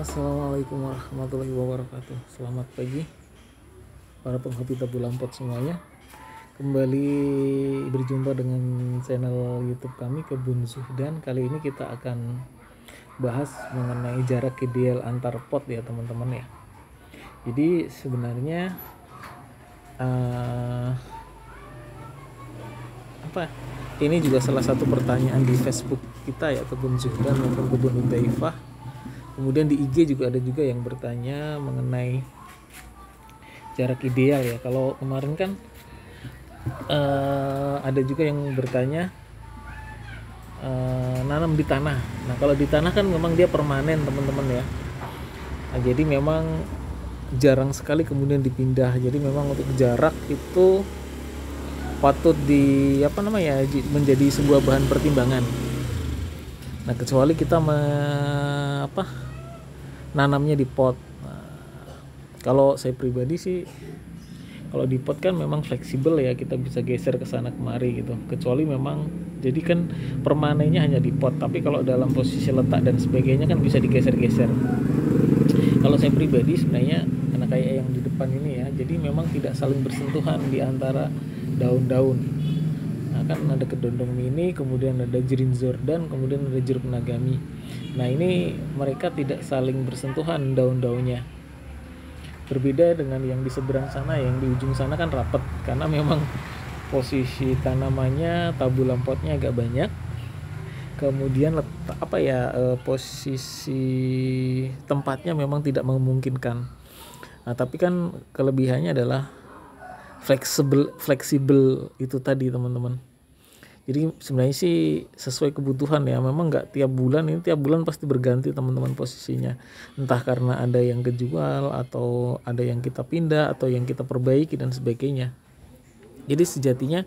Assalamualaikum warahmatullahi wabarakatuh. Selamat pagi para penghobi tabu lampot semuanya. Kembali berjumpa dengan channel YouTube kami Kebun Zuhdan. Kali ini kita akan bahas mengenai jarak ideal antar pot ya teman-teman ya. Jadi sebenarnya ini juga salah satu pertanyaan di Facebook kita ya, Kebun Zuhdan maupun Kebun Utaifah. Kemudian di IG juga ada juga yang bertanya mengenai jarak ideal ya. Kalau kemarin kan ada juga yang bertanya nanam di tanah. Nah kalau di tanah kan memang dia permanen teman-teman ya. Nah, jadi memang jarang sekali kemudian dipindah. Jadi memang untuk jarak itu patut menjadi sebuah bahan pertimbangan. Nah kecuali kita nanamnya di pot. Nah, kalau saya pribadi sih kalau di pot kan memang fleksibel ya, kita bisa geser ke sana kemari gitu. Kecuali memang jadi kan permanennya hanya di pot, tapi kalau dalam posisi letak dan sebagainya kan bisa digeser-geser. Kalau saya pribadi sebenarnya karena kayak yang di depan ini ya, jadi memang tidak saling bersentuhan di antara daun-daun. Nah kan ada kedondong mini, kemudian ada jerin Jordan, kemudian ada jeruk nagami. Nah ini mereka tidak saling bersentuhan daun-daunnya. Berbeda dengan yang di seberang sana, yang di ujung sana kan rapat, karena memang posisi tanamannya tabu lampotnya agak banyak. Kemudian posisi tempatnya memang tidak memungkinkan. Nah tapi kan kelebihannya adalah fleksibel itu tadi teman-teman. Jadi sebenarnya sih sesuai kebutuhan ya, memang nggak tiap bulan pasti berganti teman-teman posisinya, entah karena ada yang kejual atau ada yang kita pindah atau yang kita perbaiki dan sebagainya. Jadi sejatinya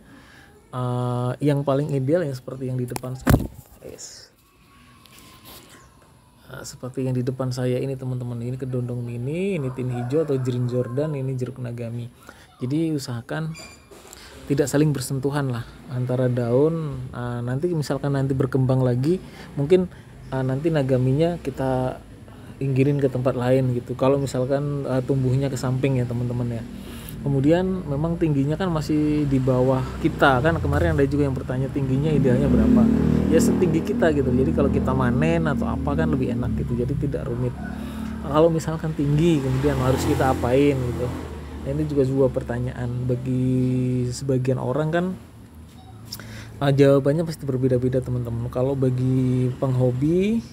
yang paling ideal yang seperti yang di depan saya, seperti yang di depan saya ini teman-teman. Ini kedondong mini, ini tin hijau atau jerin Jordan, ini jeruk nagami. Jadi usahakan tidak saling bersentuhan lah antara daun. Nanti misalkan nanti berkembang lagi, mungkin nanti nagaminya kita inggirin ke tempat lain gitu. Kalau misalkan tumbuhnya ke samping ya teman-teman ya. Kemudian memang tingginya kan masih di bawah kita kan. Kemarin ada juga yang bertanya tingginya idealnya berapa. Ya setinggi kita gitu. Jadi kalau kita manen atau apa kan lebih enak gitu. Jadi tidak rumit. Kalau misalkan tinggi kemudian harus kita apain gitu. Nah, ini juga sebuah pertanyaan bagi sebagian orang kan. Jawabannya pasti berbeda-beda teman-teman. Kalau bagi penghobi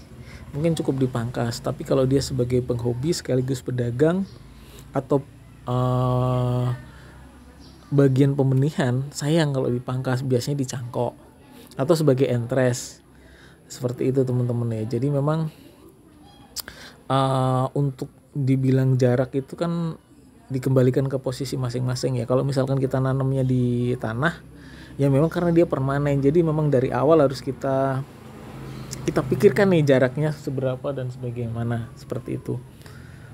mungkin cukup dipangkas, tapi kalau dia sebagai penghobi sekaligus pedagang atau bagian pembenihan, sayang kalau dipangkas, biasanya dicangkok atau sebagai entres seperti itu teman-teman ya. Jadi memang untuk dibilang jarak itu kan dikembalikan ke posisi masing-masing ya. Kalau misalkan kita nanamnya di tanah ya memang karena dia permanen, jadi memang dari awal harus kita pikirkan nih jaraknya seberapa dan sebagaimana seperti itu.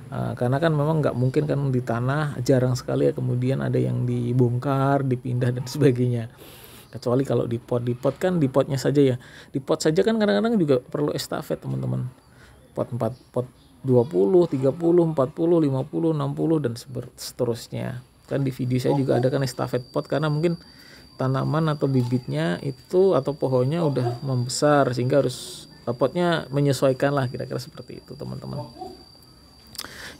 Karena kan memang nggak mungkin kan di tanah jarang sekali ya kemudian ada yang dibongkar, dipindah dan sebagainya. Kecuali kalau di pot kan di potnya saja ya. Di pot saja kan kadang-kadang juga perlu estafet teman-teman. Pot 20, 30, 40, 50, 60 dan seterusnya. Kan di video saya juga ada kan estafet pot, karena mungkin tanaman atau bibitnya itu atau pohonnya udah membesar sehingga harus potnya menyesuaikan lah, kira-kira seperti itu teman-teman.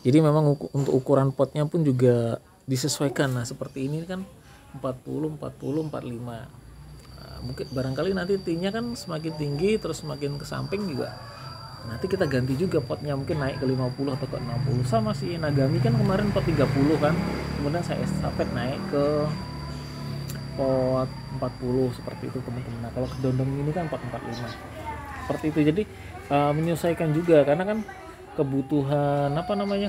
Jadi memang untuk ukuran potnya pun juga disesuaikan. Nah seperti ini kan 40, 40, 45. Mungkin barangkali nanti tingginya kan semakin tinggi terus semakin ke samping juga. Nanti kita ganti juga potnya, mungkin naik ke 50 atau ke 60. Sama si nagami kan kemarin pot 30 kan. Kemudian saya estafet naik ke pot 40 seperti itu teman-teman. Nah, kalau kedondong ini kan pot 45. Seperti itu. Jadi menyesuaikan juga karena kan kebutuhan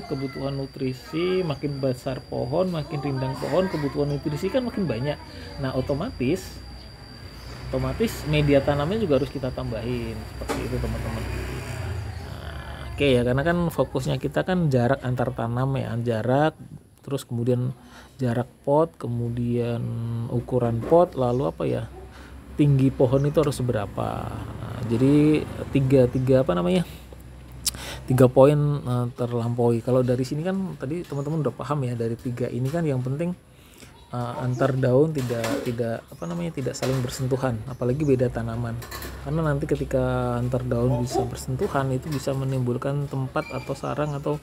kebutuhan nutrisi, makin besar pohon, makin rindang pohon, kebutuhan nutrisi kan makin banyak. Nah, otomatis media tanamnya juga harus kita tambahin seperti itu teman-teman. Oke ya, karena kan fokusnya kita kan jarak antar tanam ya, jarak, terus kemudian jarak pot, kemudian ukuran pot, lalu tinggi pohon itu harus seberapa. Nah, jadi tiga poin terlampaui. Kalau dari sini kan tadi teman-teman udah paham ya, dari 3 ini kan yang penting antar daun tidak saling bersentuhan, apalagi beda tanaman, karena nanti ketika antar daun bisa bersentuhan itu bisa menimbulkan tempat atau sarang atau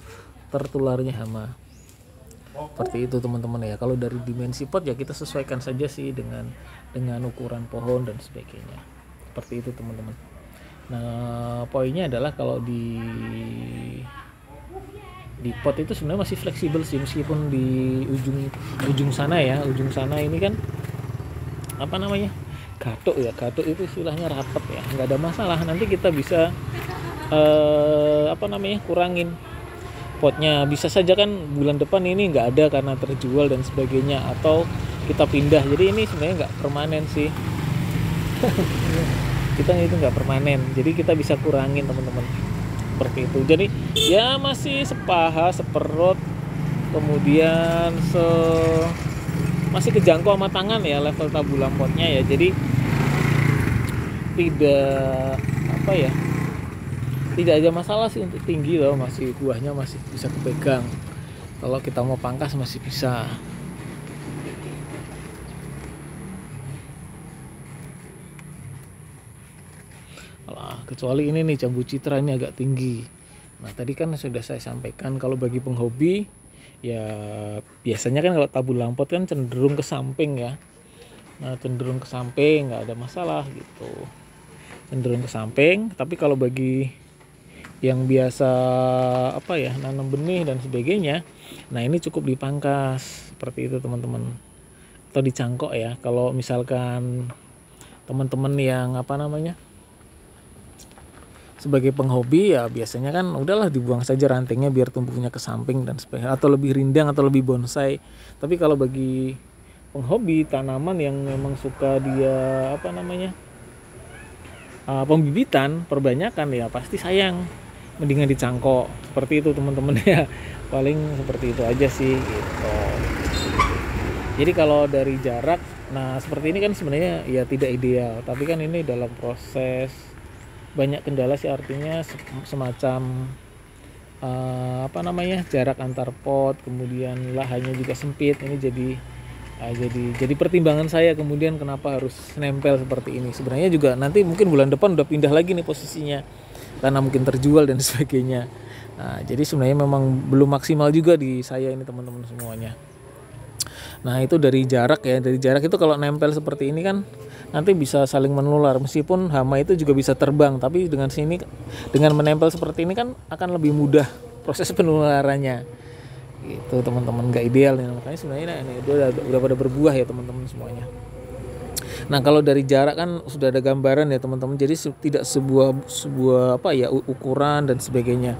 tertularnya hama. Seperti itu teman-teman ya. Kalau dari dimensi pot ya kita sesuaikan saja sih dengan ukuran pohon dan sebagainya. Seperti itu teman-teman. Nah, poinnya adalah kalau di pot itu sebenarnya masih fleksibel sih, meskipun di ujung sana ini kan gatuk itu istilahnya rapat ya, nggak ada masalah, nanti kita bisa kurangin potnya. Bisa saja kan bulan depan ini nggak ada karena terjual dan sebagainya, atau kita pindah. Jadi ini sebenarnya nggak permanen sih. Kita itu nggak permanen, jadi kita bisa kurangin teman-teman, seperti itu. Jadi ya masih sepaha, seperut, kemudian masih kejangkau sama tangan ya level tabulam potnya ya. Jadi tidak ada masalah sih untuk tinggi loh, masih buahnya masih bisa kepegang. Kalau kita mau pangkas masih bisa. Kecuali ini nih jambu citra, ini agak tinggi. Nah tadi kan sudah saya sampaikan kalau bagi penghobi ya biasanya kan kalau tabulam pot kan cenderung ke samping ya. Nah cenderung ke samping nggak ada masalah gitu, cenderung ke samping. Tapi kalau bagi yang biasa nanam benih dan sebagainya, nah ini cukup dipangkas seperti itu teman-teman, atau dicangkok ya. Kalau misalkan teman-teman yang sebagai penghobi ya biasanya kan udahlah dibuang saja rantingnya biar tumbuhnya ke samping dan sebagainya, atau lebih rindang atau lebih bonsai. Tapi kalau bagi penghobi tanaman yang memang suka dia pembibitan perbanyakan ya pasti sayang, mendingan dicangkok. Seperti itu teman-teman ya, paling seperti itu aja sih gitu. Jadi kalau dari jarak, nah seperti ini kan sebenarnya ya tidak ideal, tapi kan ini dalam proses banyak kendala sih, artinya semacam jarak antar pot, kemudian lahannya juga sempit. Ini jadi pertimbangan saya kemudian kenapa harus nempel seperti ini. Sebenarnya juga nanti mungkin bulan depan udah pindah lagi nih posisinya karena mungkin terjual dan sebagainya. Nah, jadi sebenarnya memang belum maksimal juga di saya ini teman-teman semuanya. Nah itu dari jarak ya, dari jarak itu kalau nempel seperti ini kan nanti bisa saling menular, meskipun hama itu juga bisa terbang, tapi dengan menempel seperti ini kan akan lebih mudah proses penularannya gitu teman-teman. Nggak ideal nih, makanya sebenarnya ini udah pada berbuah ya teman-teman semuanya. Nah kalau dari jarak kan sudah ada gambaran ya teman-teman, jadi tidak sebuah ukuran dan sebagainya.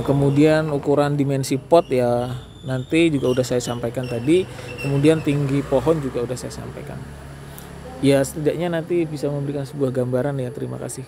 Kemudian ukuran dimensi pot ya nanti juga udah saya sampaikan tadi, kemudian tinggi pohon juga udah saya sampaikan. Ya setidaknya nanti bisa memberikan sebuah gambaran ya. Terima kasih.